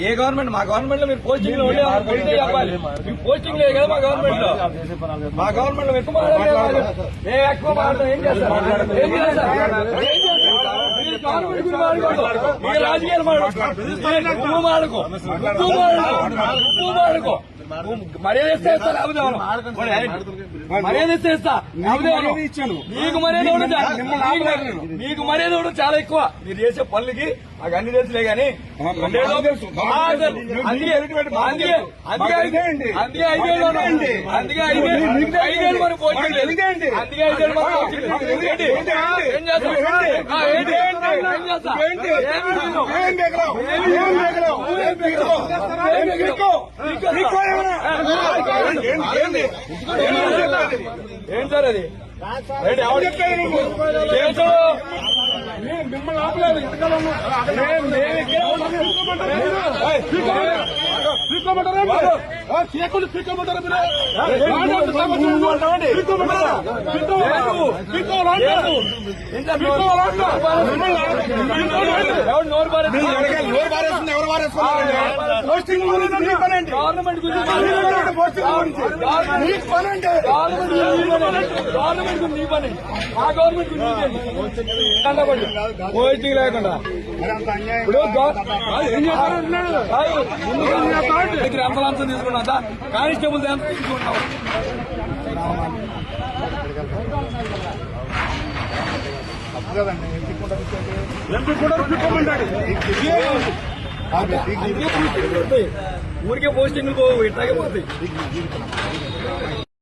ఏ government? మా government లో మీరు పోస్టింగ్ లో చెప్పాలి. మీకు పోస్టింగ్ లేదు కదా మా గవర్నమెంట్ లో. మా గవర్నమెంట్ లో ఎక్కువ ఎక్కువ మాట్లాడతాం. ఏం చేస్తారు? గవర్నమెంట్ గురించి మాట్లాడుకో, మీరు రాజకీయాలు మాడుకో, మాడుకో. మర్యాద ఇస్తే ఇస్తా, లేకపోతే మర్యాద ఇస్తే ఇస్తా. నీకు మర్యాద నీకు మర్యాద చాలా ఎక్కువ. మీరు చేసే పనులకి నాకు అన్ని తెలుసులే గానీ అందుకే 5 మరి పోటీ లేదు. అందుకే 5 ఏం చేస్తాం? ఏం సార్ అది? మిమ్మల్ని ఆపలేదు. గవర్నమెంట్ నీ పని, మా గవర్నమెంట్ పోస్టింగ్ లేకుండా దగ్గర ఎంత లంచం తీసుకున్నా కానిస్టేబుల్ ఎంత తీసుకుంటాం? ఊరికే పోస్టింగ్లు ఇట్లాగే పోతాయి.